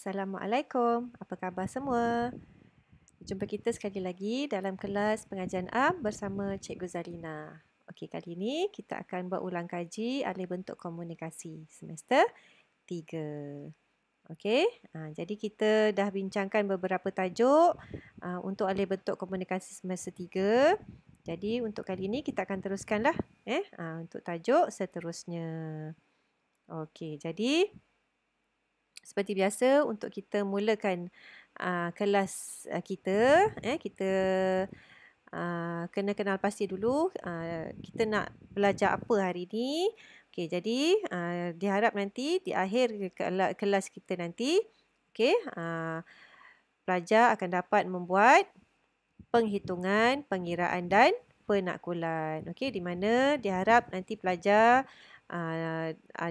Assalamualaikum, apa khabar semua? Jumpa kita sekali lagi dalam kelas pengajian am bersama Cikgu Zarina. Okey, kali ini kita akan buat ulang kaji alih bentuk komunikasi semester 3. Okey, jadi kita dah bincangkan beberapa tajuk untuk alih bentuk komunikasi semester 3. Jadi untuk kali ini kita akan teruskanlah untuk tajuk seterusnya. Okey, jadi seperti biasa untuk kita mulakan kelas kita, kita kena kenal pasti dulu kita nak belajar apa hari ini. Okey, jadi diharap nanti di akhir kelas kita nanti, okey, pelajar akan dapat membuat penghitungan, pengiraan dan penakkulan. Okey, di mana diharap nanti pelajar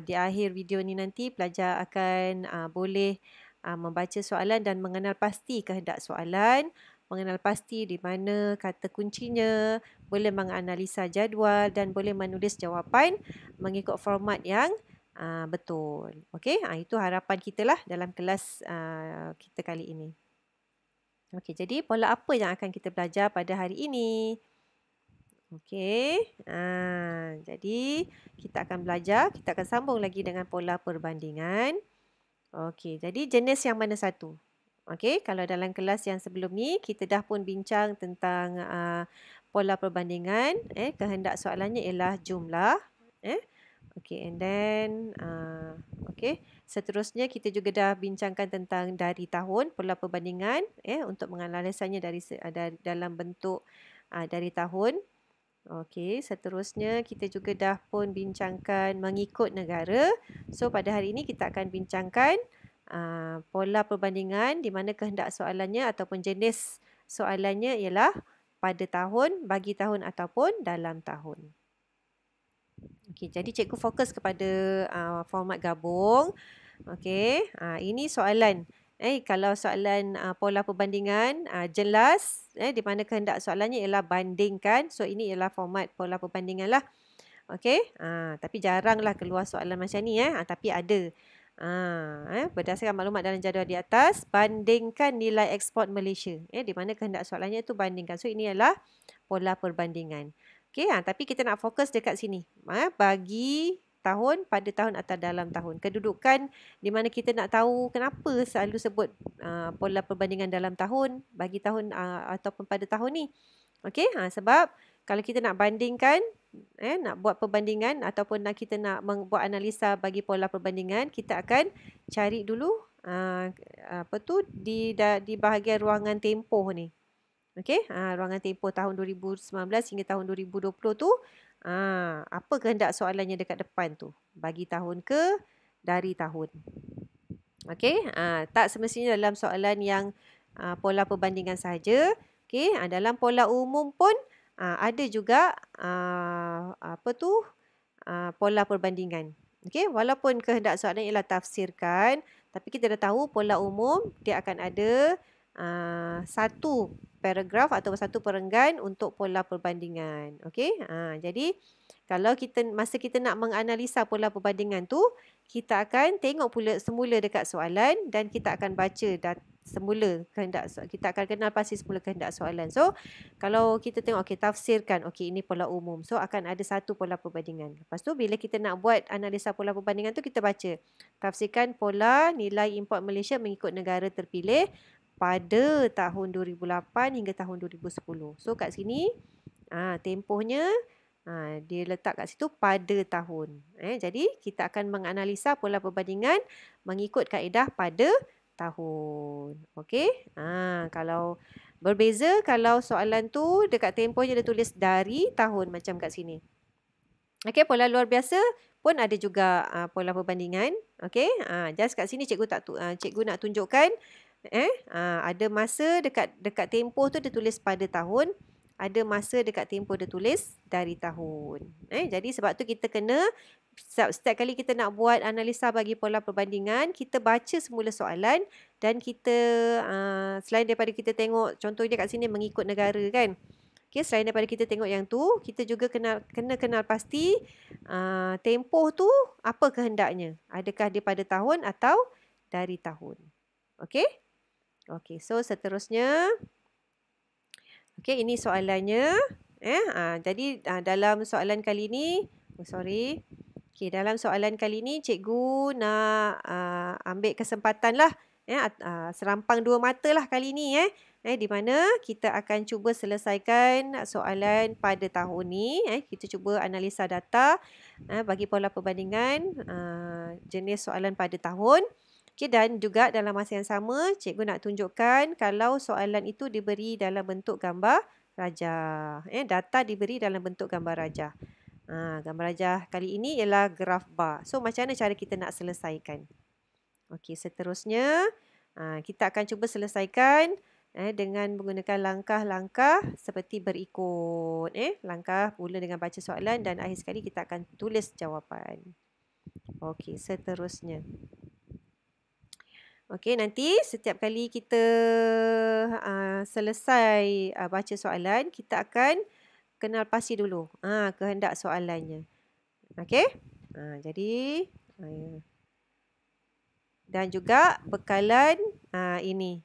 di akhir video ni nanti pelajar akan boleh membaca soalan dan mengenal pasti kehendak soalan, mengenal pasti di mana kata kuncinya, boleh menganalisa jadual dan boleh menulis jawapan mengikut format yang betul. Okey, itu harapan kita lah dalam kelas kita kali ini. Okey, jadi pola apa yang akan kita belajar pada hari ini? Okey, jadi kita akan belajar, kita akan sambung lagi dengan pola perbandingan. Okey, jadi jenis yang mana satu? Okey, kalau dalam kelas yang sebelum ni, kita dah pun bincang tentang pola perbandingan. Kehendak soalannya ialah jumlah. Okey, and then, okey. Seterusnya, kita juga dah bincangkan tentang dari tahun, pola perbandingan, untuk menganalisanya dari dalam bentuk dari tahun. Okey, seterusnya kita juga dah pun bincangkan mengikut negara. So, pada hari ini kita akan bincangkan pola perbandingan di mana kehendak soalannya ataupun jenis soalannya ialah pada tahun, bagi tahun ataupun dalam tahun. Okey, jadi cikgu fokus kepada format gabung. Okey, ini soalan. Kalau soalan pola perbandingan jelas di mana kehendak soalannya ialah bandingkan. So ini ialah format pola perbandingan lah. Okey, tapi jaranglah keluar soalan macam ni tapi ada. Berdasarkan maklumat dalam jadual di atas, bandingkan nilai ekspor Malaysia. Di mana kehendak soalannya itu bandingkan. So ini ialah pola perbandingan. Okey, tapi kita nak fokus dekat sini. Bagi tahun, pada tahun atau dalam tahun. Kedudukan di mana kita nak tahu kenapa selalu sebut pola perbandingan dalam tahun, bagi tahun ataupun pada tahun ni. Okey, sebab kalau kita nak bandingkan, nak buat perbandingan ataupun kita nak buat analisa bagi pola perbandingan, kita akan cari dulu di bahagian ruangan tempoh ni. Okey, ruangan tempoh tahun 2019 hingga tahun 2020 tu, apa kehendak soalannya dekat depan tu? Bagi tahun ke dari tahun? Okey, tak semestinya dalam soalan yang pola perbandingan sahaja. Okey, dalam pola umum pun ada juga pola perbandingan. Okey, walaupun kehendak soalan ialah tafsirkan, tapi kita dah tahu pola umum dia akan ada satu paragraf atau satu perenggan untuk pola perbandingan. Okey, jadi kalau masa kita nak menganalisa pola perbandingan tu, kita akan tengok pula semula dekat soalan dan kita akan baca semula kehendak kita akan kenal pasti semula kehendak soalan. So, kalau kita tengok tafsirkan, ini pola umum. So, akan ada satu pola perbandingan. Lepas tu bila kita nak buat analisa pola perbandingan tu, kita baca tafsirkan pola nilai import Malaysia mengikut negara terpilih pada tahun 2008 hingga tahun 2010. So, kat sini tempohnya dia letak kat situ pada tahun. Jadi, kita akan menganalisa pola perbandingan mengikut kaedah pada tahun. Okey. Kalau berbeza, kalau soalan tu dekat tempohnya dia tulis dari tahun macam kat sini. Okey, pola luar biasa pun ada juga pola perbandingan. Okey. Just kat sini cikgu nak tunjukkan ada masa dekat tempoh tu dia tulis pada tahun. Ada masa dekat tempoh dia tulis dari tahun. Jadi sebab tu kita kena setiap kali kita nak buat analisa bagi pola perbandingan, kita baca semula soalan dan kita selain daripada kita tengok contohnya kat sini mengikut negara kan. Okay, selain daripada kita tengok yang tu, kita juga kena kenal pasti tempoh tu apa kehendaknya. Adakah dia pada tahun atau dari tahun. Okey? Okey, so seterusnya, okey, ini soalannya. Jadi dalam soalan kali ni, sorry. Okey, dalam soalan kali ni cikgu nak ambil kesempatan lah, serampang dua mata lah kali ni, di mana kita akan cuba selesaikan soalan pada tahun ni. Kita cuba analisa data bagi pola perbandingan jenis soalan pada tahun. Okey, dan juga dalam masa yang sama, cikgu nak tunjukkan kalau soalan itu diberi dalam bentuk gambar rajah. Data diberi dalam bentuk gambar rajah. Gambar rajah kali ini ialah graf bar. So, macam mana cara kita nak selesaikan? Okey, seterusnya kita akan cuba selesaikan dengan menggunakan langkah-langkah seperti berikut. Langkah mula dengan baca soalan dan akhir sekali kita akan tulis jawapan. Okey, seterusnya. Okey, nanti setiap kali kita selesai baca soalan, kita akan kenal pasti dulu kehendak soalannya. Okey? Jadi dan juga bekalan ini.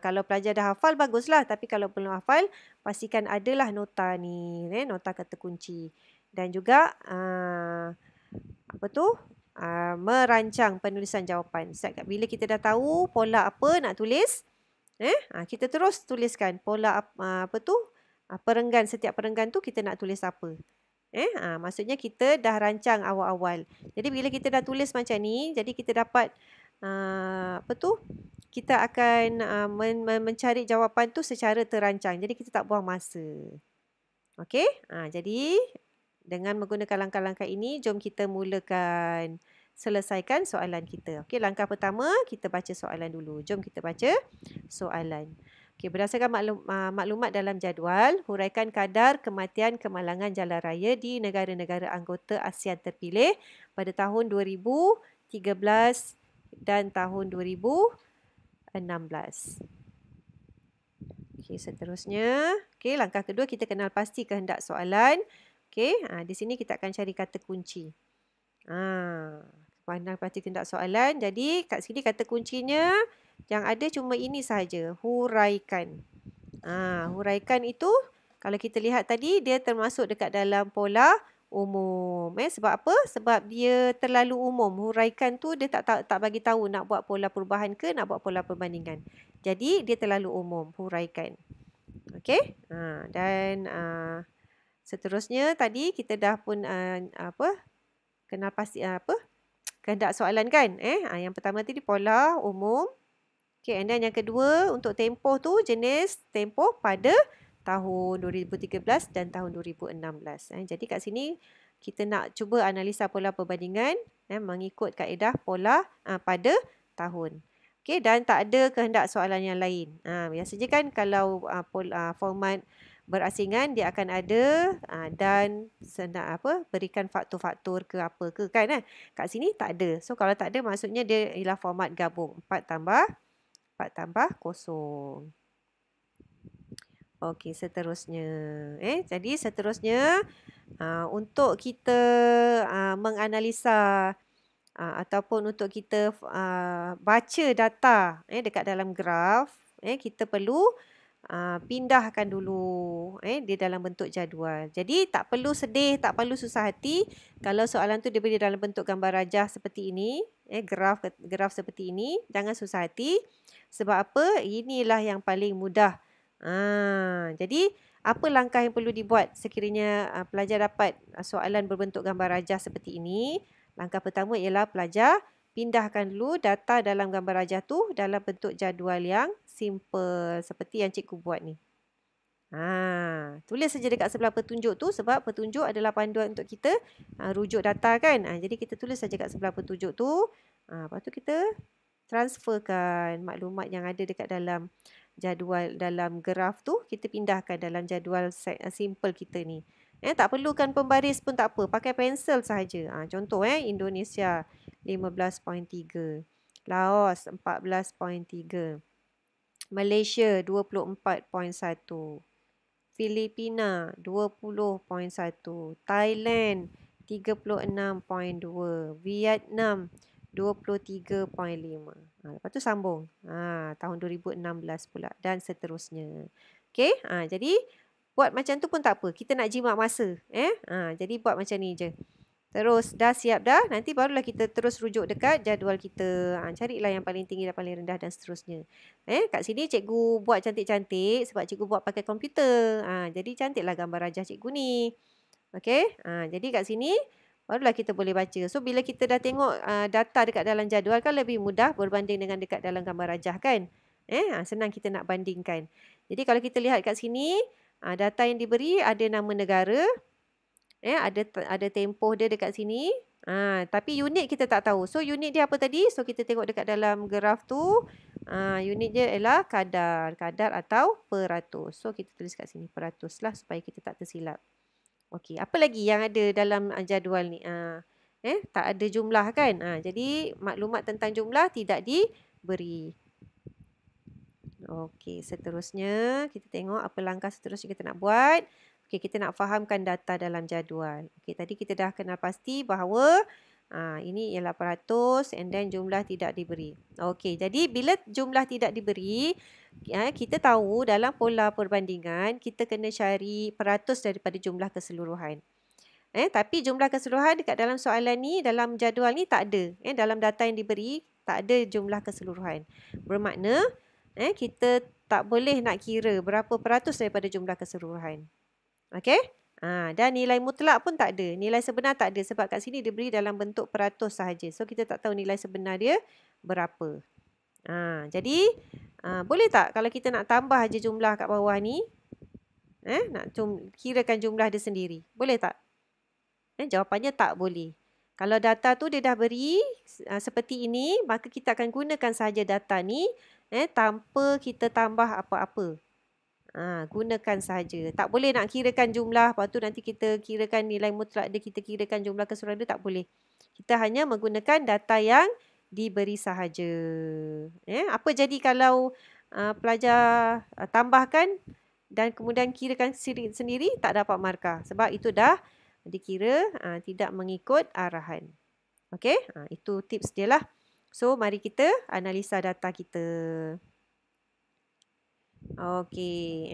Kalau pelajar dah hafal, baguslah. Tapi kalau belum hafal, pastikan adalah nota ni. Nota kata kunci. Dan juga merancang penulisan jawapan. Bila kita dah tahu pola apa nak tulis, kita terus tuliskan pola perenggan. Setiap perenggan tu kita nak tulis apa. Maksudnya kita dah rancang awal-awal. Jadi bila kita dah tulis macam ni, jadi kita dapat kita akan mencari jawapan tu secara terancang. Jadi kita tak buang masa. Okey? Jadi dengan menggunakan langkah-langkah ini, jom kita mulakan selesaikan soalan kita. Okey, langkah pertama, kita baca soalan dulu. Jom kita baca soalan. Okey, berdasarkan maklumat dalam jadual, huraikan kadar kematian kemalangan jalan raya di negara-negara anggota ASEAN terpilih pada tahun 2013 dan tahun 2016. Okey, seterusnya. Okey, langkah kedua, kita kenal pasti kehendak soalan. Okey, di sini kita akan cari kata kunci. Pandang pasti kehendak soalan. Jadi, kat sini kata kuncinya yang ada cuma ini sahaja. Huraikan. Huraikan itu, kalau kita lihat tadi, dia termasuk dekat dalam pola umum. Sebab apa? Sebab dia terlalu umum. Huraikan tu dia tak bagi tahu nak buat pola perubahan ke nak buat pola perbandingan. Jadi, dia terlalu umum. Huraikan. Okey? Dan seterusnya tadi kita dah pun kenal pasti kehendak soalan kan? Yang pertama tadi pola umum. Okey, and then yang kedua untuk tempoh tu jenis tempoh pada tahun 2013 dan tahun 2016. Jadi kat sini kita nak cuba analisa pola perbandingan mengikut kaedah pola pada tahun. Okey, dan tak ada kehendak soalan yang lain. Biasanya kan kalau format berasingan dia akan ada dan berikan faktor-faktor ke apa ke kan. Kat sini tak ada. So kalau tak ada maksudnya dia ialah format gabung. 4 tambah 0. Okey, seterusnya. Jadi seterusnya untuk kita menganalisa ataupun untuk kita baca data dekat dalam graf, kita perlu pindahkan dulu di dalam bentuk jadual. Jadi tak perlu sedih, tak perlu susah hati kalau soalan tu diberi dalam bentuk gambar rajah seperti ini, graf seperti ini, jangan susah hati. Sebab apa? Inilah yang paling mudah. Jadi apa langkah yang perlu dibuat sekiranya pelajar dapat soalan berbentuk gambar rajah seperti ini? Langkah pertama ialah pelajar pindahkan dulu data dalam gambar rajah tu dalam bentuk jadual yang simple seperti yang cikgu buat ni. Tulis saja dekat sebelah petunjuk tu sebab petunjuk adalah panduan untuk kita rujuk data kan. Jadi kita tulis saja dekat sebelah petunjuk tu. Lepas tu kita transferkan maklumat yang ada dekat dalam jadual dalam graf tu, kita pindahkan dalam jadual simple kita ni. Tak perlukan pembaris pun tak apa, pakai pensel sahaja. Contoh Indonesia 15.3, Laos 14.3, Malaysia 24.1, Filipina 20.1, Thailand 36.2, Vietnam 23.5. Lepas tu sambung. Tahun 2016 pula dan seterusnya. Okey, jadi buat macam tu pun tak apa. Kita nak jimat masa. Jadi buat macam ni je. Terus dah siap dah, nanti barulah kita terus rujuk dekat jadual kita. Carilah yang paling tinggi dan paling rendah dan seterusnya. Kat sini cikgu buat cantik-cantik sebab cikgu buat pakai komputer. Jadi cantiklah gambar rajah cikgu ni. Okey, jadi kat sini barulah kita boleh baca. So bila kita dah tengok data dekat dalam jadual kan lebih mudah berbanding dengan dekat dalam gambar rajah kan. Senang kita nak bandingkan. Jadi kalau kita lihat kat sini, data yang diberi ada nama negara. Ada tempoh dia dekat sini. Tapi unit kita tak tahu. So unit dia apa tadi? So kita tengok dekat dalam graf tu. Unit dia ialah kadar. Kadar atau peratus. So kita tulis kat sini peratus lah supaya kita tak tersilap. Okey, apa lagi yang ada dalam jadual ni? Tak ada jumlah kan? Jadi maklumat tentang jumlah tidak diberi. Okey, seterusnya kita tengok apa langkah seterusnya kita nak buat. Okey, kita nak fahamkan data dalam jadual. Okey, tadi kita dah kenal pasti bahawa ini ialah peratus and then jumlah tidak diberi. Okey, jadi bila jumlah tidak diberi, kita tahu dalam pola perbandingan kita kena cari peratus daripada jumlah keseluruhan. Tapi jumlah keseluruhan dekat dalam soalan ni, dalam jadual ni tak ada. Dalam data yang diberi tak ada jumlah keseluruhan. Bermakna kita tak boleh nak kira berapa peratus daripada jumlah keseluruhan. Okey? Dan nilai mutlak pun tak ada. Nilai sebenar tak ada sebab kat sini diberi dalam bentuk peratus sahaja. So kita tak tahu nilai sebenar dia berapa. Jadi boleh tak kalau kita nak tambah aja jumlah kat bawah ni? Nak kirakan jumlah dia sendiri. Boleh tak? Jawapannya tak boleh. Kalau data tu dia dah beri seperti ini, maka kita akan gunakan sahaja data ni tanpa kita tambah apa-apa. Gunakan sahaja. Tak boleh nak kirakan jumlah, lepas tu nanti kita kirakan nilai mutlak dia, kita kirakan jumlah keseluruhan dia, tak boleh. Kita hanya menggunakan data yang diberi sahaja. Apa jadi kalau pelajar tambahkan dan kemudian kirakan sendiri tak dapat markah. Sebab itu dah dikira tidak mengikut arahan. Okey, itu tips dia lah. So, mari kita analisa data kita. Okey,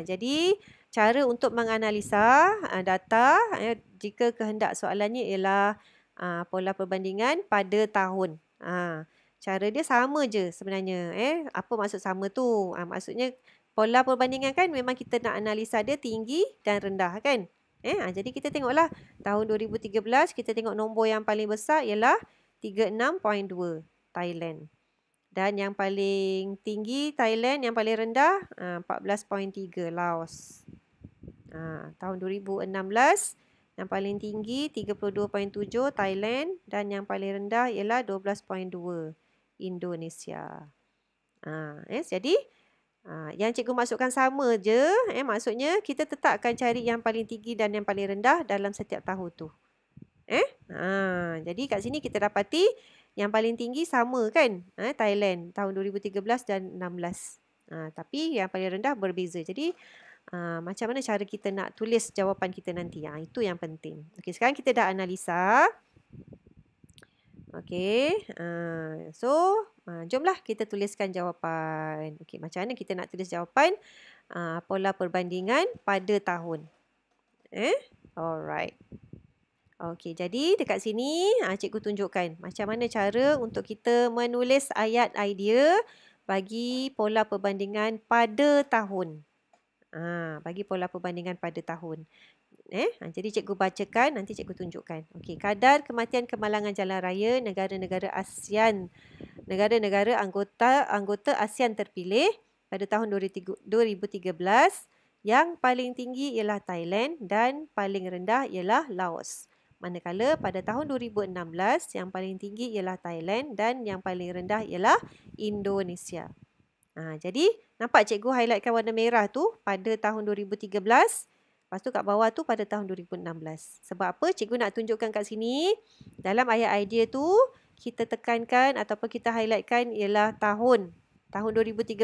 jadi cara untuk menganalisa data jika kehendak soalannya ialah pola perbandingan pada tahun. Cara dia sama je sebenarnya. Apa maksud sama tu? Maksudnya pola perbandingan kan memang kita nak analisa dia tinggi dan rendah kan? Jadi kita tengoklah tahun 2013 kita tengok nombor yang paling besar ialah 36.2 Thailand. Dan yang paling tinggi Thailand, yang paling rendah 14.3 Laos. Tahun 2016 yang paling tinggi 32.7 Thailand dan yang paling rendah ialah 12.2 Indonesia. Jadi yang cikgu masukkan sama je, maksudnya kita tetap akan cari yang paling tinggi dan yang paling rendah dalam setiap tahun tu. Jadi kat sini kita dapati yang paling tinggi sama kan, Thailand tahun 2013 dan 16. Tapi yang paling rendah berbeza. Jadi macam mana cara kita nak tulis jawapan kita nanti? Itu yang penting. Okey, sekarang kita dah analisa. Okey, so jomlah kita tuliskan jawapan. Okey, macam mana kita nak tulis jawapan pola perbandingan pada tahun? Alright. Okey, jadi dekat sini cikgu tunjukkan macam mana cara untuk kita menulis ayat idea bagi pola perbandingan pada tahun. Bagi pola perbandingan pada tahun. Jadi cikgu bacakan, nanti cikgu tunjukkan. Okey, kadar kematian kemalangan jalan raya negara-negara ASEAN, negara-negara anggota ASEAN terpilih pada tahun 2013. Yang paling tinggi ialah Thailand dan paling rendah ialah Laos. Manakala pada tahun 2016 yang paling tinggi ialah Thailand dan yang paling rendah ialah Indonesia. Jadi nampak cikgu highlightkan warna merah tu pada tahun 2013. Lepas tu kat bawah tu pada tahun 2016. Sebab apa? Cikgu nak tunjukkan kat sini dalam ayat idea tu kita tekankan ataupun kita highlightkan ialah tahun. Tahun 2013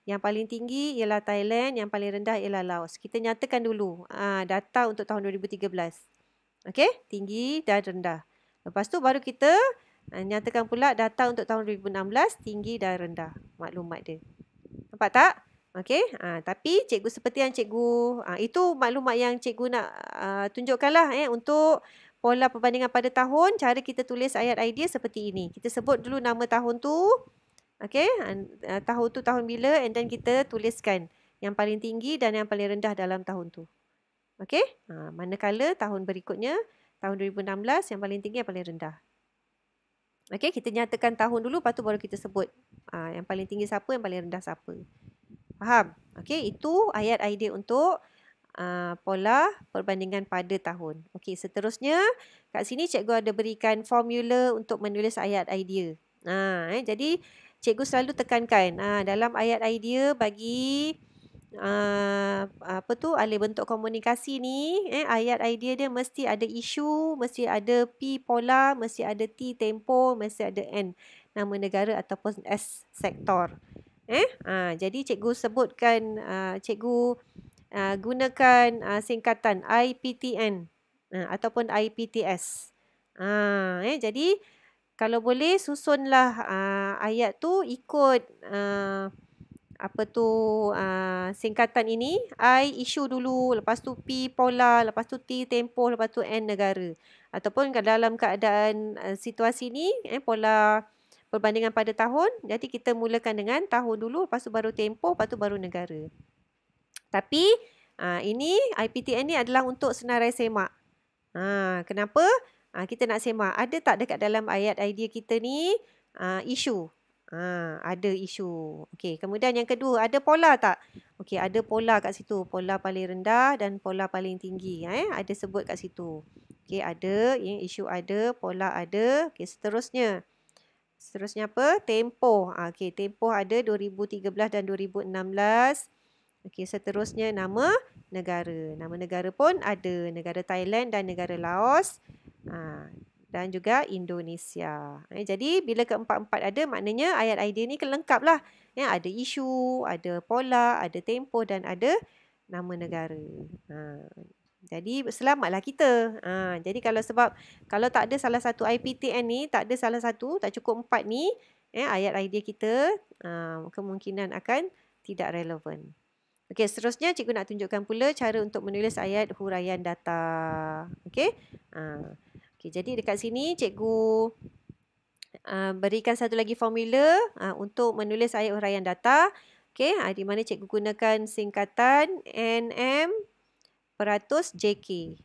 yang paling tinggi ialah Thailand, yang paling rendah ialah Laos. Kita nyatakan dulu data untuk tahun 2013. Okey, tinggi dan rendah. Lepas tu baru kita Nyatakan pula data untuk tahun 2016, tinggi dan rendah maklumat dia. Nampak tak? Okey, tapi cikgu seperti yang cikgu, itu maklumat yang cikgu nak tunjukkanlah untuk pola perbandingan pada tahun. Cara kita tulis ayat idea seperti ini. Kita sebut dulu nama tahun tu. Okey, tahun tu tahun bila, and then kita tuliskan yang paling tinggi dan yang paling rendah dalam tahun tu. Okey, manakala tahun berikutnya, tahun 2016, yang paling tinggi, yang paling rendah. Okey, kita nyatakan tahun dulu, lepas tu baru kita sebut yang paling tinggi siapa, yang paling rendah siapa. Faham? Okey, itu ayat idea untuk pola perbandingan pada tahun. Okey, seterusnya kat sini cikgu ada berikan formula untuk menulis ayat idea. Jadi cikgu selalu tekankan dalam ayat idea bagi ahli bentuk komunikasi ni, ayat idea dia mesti ada isu, mesti ada P pola, mesti ada T tempo, mesti ada N nama negara ataupun S sektor. Jadi cikgu sebutkan, cikgu gunakan singkatan IPTN ataupun IPTS. Jadi kalau boleh susunlah ayat tu ikut singkatan ini. I isu dulu, lepas tu P pola, lepas tu T tempoh, lepas tu N negara. Ataupun dalam keadaan situasi ni pola perbandingan pada tahun, jadi kita mulakan dengan tahun dulu, lepas tu baru tempoh, lepas tu baru negara. Tapi ini IPTN ni adalah untuk senarai semak. Kenapa? Kita nak semak, ada tak dekat dalam ayat idea kita ni isu? Ada isu. Okey, kemudian yang kedua, ada pola tak? Okey, ada pola kat situ. Pola paling rendah dan pola paling tinggi. Ada sebut kat situ. Okey, ada, isu ada, pola ada. Okey, seterusnya. Seterusnya apa? Tempoh. Okey, tempoh ada 2013 dan 2016. Okey, seterusnya nama negara. Nama negara pun ada. Negara Thailand dan negara Laos. Dan juga Indonesia. Jadi bila keempat-empat ada, maknanya ayat idea ni lengkap lah. Ada isu, ada pola, ada tempoh dan ada nama negara. Jadi selamatlah kita. Jadi kalau tak ada salah satu IPTN ni, tak ada salah satu, tak cukup 4 ni, ayat idea kita kemungkinan akan tidak relevan. Okey, seterusnya cikgu nak tunjukkan pula cara untuk menulis ayat huraian data. Okey. Okey, jadi dekat sini cikgu berikan satu lagi formula untuk menulis ayat huraian data. Okey, di mana cikgu gunakan singkatan NM peratus JK.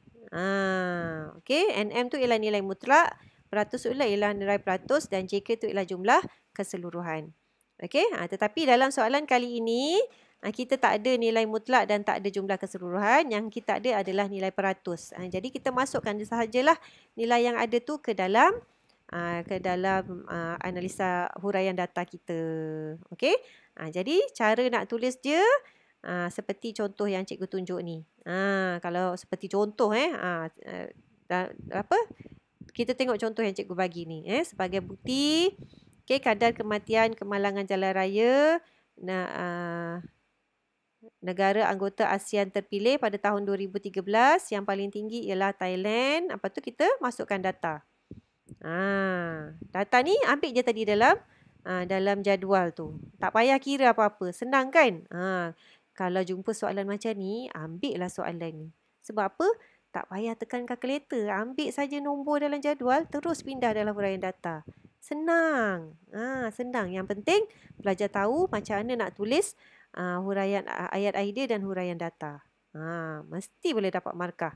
Okey, NM tu ialah nilai mutlak, peratus tu ialah nilai peratus dan JK tu ialah jumlah keseluruhan. Okey, tetapi dalam soalan kali ini kita tak ada nilai mutlak dan tak ada jumlah keseluruhan. Yang kita ada adalah nilai peratus. Jadi kita masukkan sahajalah nilai yang ada tu ke dalam analisa huraian data kita. Okey. Jadi cara nak tulis dia seperti contoh yang cikgu tunjuk ni. Kalau seperti contoh kita tengok contoh yang cikgu bagi ni sebagai bukti. Okey, kadar kematian kemalangan jalan raya negara anggota ASEAN terpilih pada tahun 2013, yang paling tinggi ialah Thailand. Apa tu, kita masukkan data. Data ni ambil je tadi dalam jadual tu. Tak payah kira apa-apa. Senang kan? Kalau jumpa soalan macam ni, ambil lah soalan ni. Sebab apa? Tak payah tekan kalkulator. Ambil saja nombor dalam jadual, terus pindah dalam huraian data. Senang. Senang. Yang penting pelajar tahu macam mana nak tulis huraian ayat idea dan huraian data. Mesti boleh dapat markah.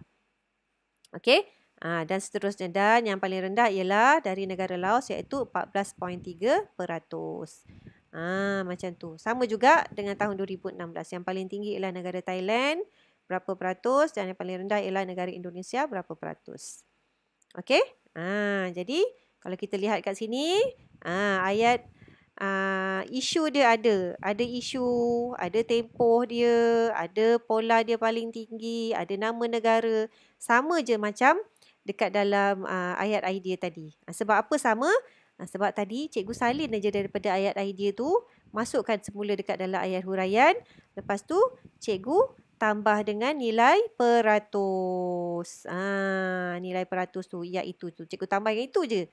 Okey. Dan seterusnya, dan yang paling rendah ialah dari negara Laos, iaitu 14.3%. Macam tu. Sama juga dengan tahun 2016. Yang paling tinggi ialah negara Thailand, berapa peratus, dan yang paling rendah ialah negara Indonesia, berapa peratus. Okey. Jadi kalau kita lihat kat sini, ayat isu dia ada isu, ada tempoh dia, ada pola dia paling tinggi, ada nama negara. Sama je macam dekat dalam ayat idea tadi. Sebab apa sama? Sebab tadi cikgu salin aja daripada ayat idea tu, masukkan semula dekat dalam ayat huraian. Lepas tu cikgu tambah dengan nilai peratus. Nilai peratus tu, iaitu tu. Cikgu tambah yang itu je.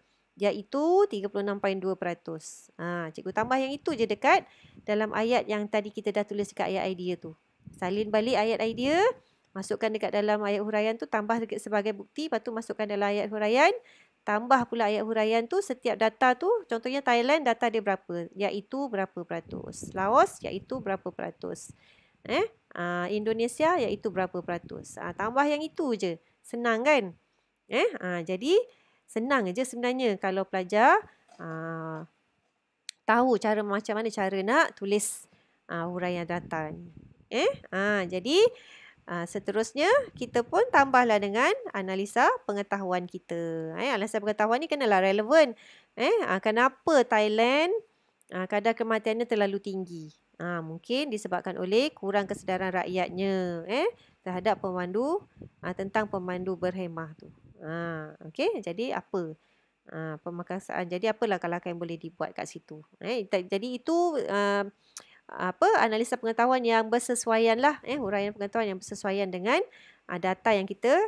iaitu 36.2%. Cikgu tambah yang itu je dekat dalam ayat yang tadi kita dah tulis dekat ayat idea tu. Salin balik ayat idea, masukkan dekat dalam ayat huraian tu, tambah dekat sebagai bukti, lepas tu masukkan dalam ayat huraian, tambah pula ayat huraian tu, setiap data tu, contohnya Thailand data dia berapa, iaitu berapa peratus. Laos iaitu berapa peratus. Indonesia iaitu berapa peratus. Tambah yang itu je. Senang kan? Jadi senang je sebenarnya kalau pelajar tahu macam mana cara nak tulis huraian data ni. Jadi seterusnya kita pun tambahlah dengan analisa pengetahuan kita. Analisa pengetahuan ni kenalah relevan. Kenapa Thailand kadar kematiannya terlalu tinggi? Mungkin disebabkan oleh kurang kesedaran rakyatnya terhadap pemandu tentang pemandu berhemah tu. Okey, jadi apa? Pemakasaan. Jadi apa langkah-langkah yang boleh dibuat kat situ. Jadi itu analisa pengetahuan yang bersesuaian lah. Huraian pengetahuan yang bersesuaian dengan data yang kita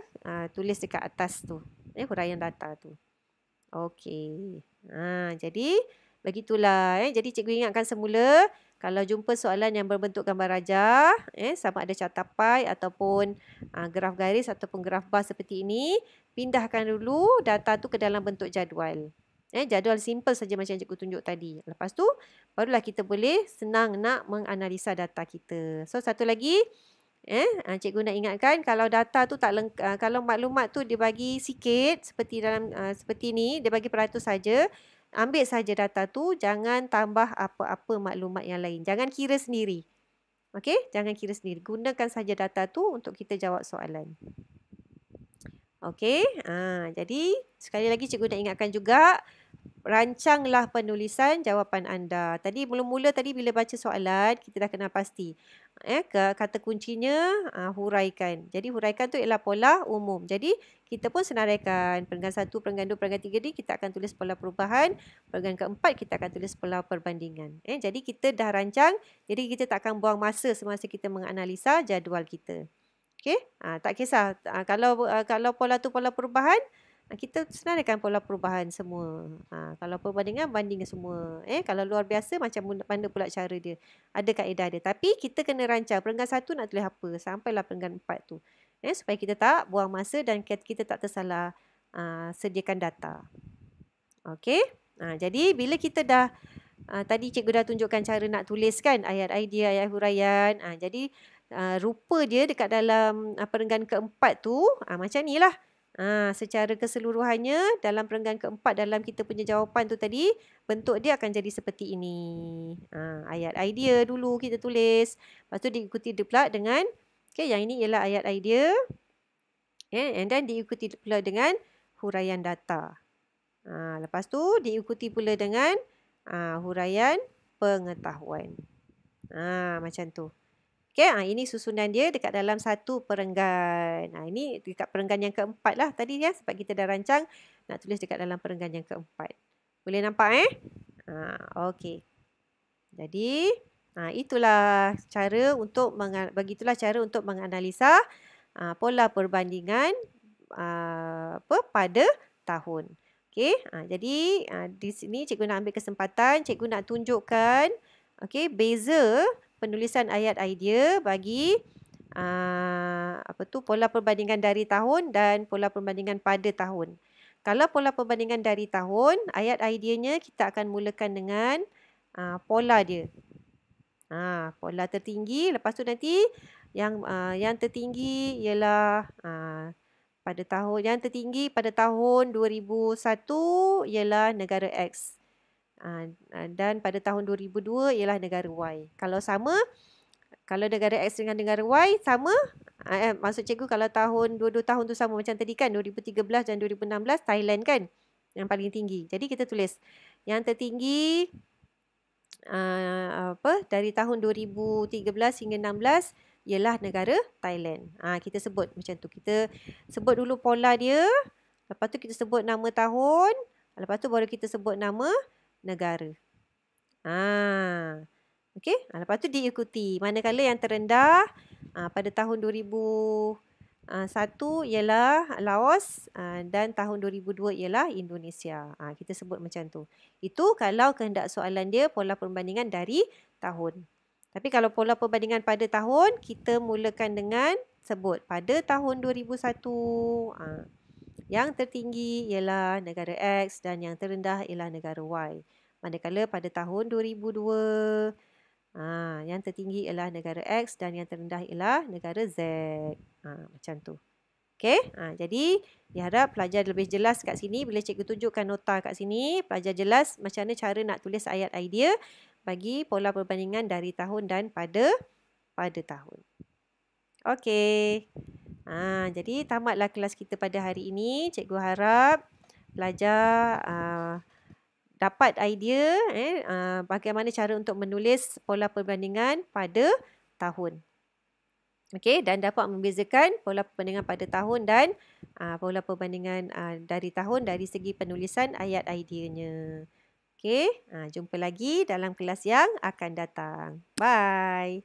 tulis dekat atas tu. Huraian data tu. Okey. Jadi begitulah. Jadi cikgu ingatkan semula, kalau jumpa soalan yang berbentuk gambar rajah, sama ada catapai ataupun graf garis ataupun graf bar seperti ini, pindahkan dulu data tu ke dalam bentuk jadual. Jadual simple saja macam cikgu tunjuk tadi. Lepas tu, barulah kita boleh senang nak menganalisa data kita. So, satu lagi, cikgu nak ingatkan, kalau data tu tak lengkap, kalau maklumat tu dibagi sikit, seperti dalam seperti ni, dia bagi peratus saja, ambil saja data tu, jangan tambah apa-apa maklumat yang lain. Jangan kira sendiri. Okey, jangan kira sendiri. Gunakan saja data tu untuk kita jawab soalan. Okey, jadi sekali lagi cikgu nak ingatkan juga, rancanglah penulisan jawapan anda. Tadi mula-mula tadi bila baca soalan, kita dah kenal pasti. Kata kuncinya huraikan. Jadi huraikan tu ialah pola umum. Jadi kita pun senaraikan. Perenggan 1, perenggan 2, perenggan 3 ni kita akan tulis pola perubahan. Perenggan keempat kita akan tulis pola perbandingan. Jadi kita dah rancang. Jadi kita tak akan buang masa semasa kita menganalisa jadual kita. Okey? Tak kisah. Kalau pola tu pola perubahan, kita senaraikan pola perubahan semua. Kalau perbandingan, banding semua. Kalau luar biasa, macam mana pula cara dia. Ada kaedah dia. Tapi kita kena rancang. Perenggan 1 nak tulis apa. Sampailah perenggan 4 tu. Supaya kita tak buang masa dan kita tak tersalah sediakan data. Okey. Jadi, bila kita dah tadi cikgu dah tunjukkan cara nak tulis kan ayat idea, ayat huraian. Jadi rupa dia dekat dalam perenggan keempat tu macam ni lah. Secara keseluruhannya dalam perenggan keempat dalam kita punya jawapan tu tadi, bentuk dia akan jadi seperti ini. Ayat idea dulu kita tulis. Lepas tu diikuti pula dengan, yang ini ialah ayat idea. And then diikuti pula dengan huraian data. Lepas tu diikuti pula dengan huraian pengetahuan. Macam tu. Okey, ini susunan dia dekat dalam satu perenggan. Ini dekat perenggan yang keempat lah tadi ya, sebab kita dah rancang nak tulis dekat dalam perenggan yang keempat. Boleh nampak okey. Jadi, itulah cara untuk begitulah cara untuk menganalisa pola perbandingan pada tahun. Okey, jadi di sini cikgu nak ambil kesempatan, cikgu nak tunjukkan beza penulisan ayat idea bagi pola perbandingan dari tahun dan pola perbandingan pada tahun. Kalau pola perbandingan dari tahun, ayat ideanya kita akan mulakan dengan pola dia. Pola tertinggi, lepas tu nanti yang tertinggi ialah pada tahun yang tertinggi pada tahun 2001 ialah negara X. Dan pada tahun 2002 ialah negara Y. Kalau sama, kalau negara X dengan negara Y sama, maksud cikgu kalau tahun dua-dua tahun tu sama macam tadi kan, 2013 dan 2016 Thailand kan yang paling tinggi. Jadi kita tulis yang tertinggi dari tahun 2013 hingga 16 ialah negara Thailand. Kita sebut macam tu. Kita sebut dulu pola dia, lepas tu kita sebut nama tahun, lepas tu baru kita sebut nama negara. Okey, lepas tu diikuti. Manakala yang terendah pada tahun 2013 Satu ialah Laos dan tahun 2002 ialah Indonesia. Kita sebut macam tu. Itu kalau kehendak soalan dia pola perbandingan dari tahun. Tapi kalau pola perbandingan pada tahun, kita mulakan dengan sebut pada tahun 2001. Yang tertinggi ialah negara X dan yang terendah ialah negara Y. Manakala pada tahun 2002, yang tertinggi ialah negara X dan yang terendah ialah negara Z. Macam tu. Okey, jadi diharap pelajar lebih jelas kat sini. Bila cikgu tunjukkan nota kat sini, pelajar jelas macam mana cara nak tulis ayat idea bagi pola perbandingan dari tahun dan pada tahun. Okey. Jadi tamatlah kelas kita pada hari ini. Cikgu harap pelajar dapat idea bagaimana cara untuk menulis pola perbandingan pada tahun. Okey, dan dapat membezakan pola perbandingan pada tahun dan pola perbandingan dari tahun dari segi penulisan ayat ideanya. Okey, jumpa lagi dalam kelas yang akan datang. Bye.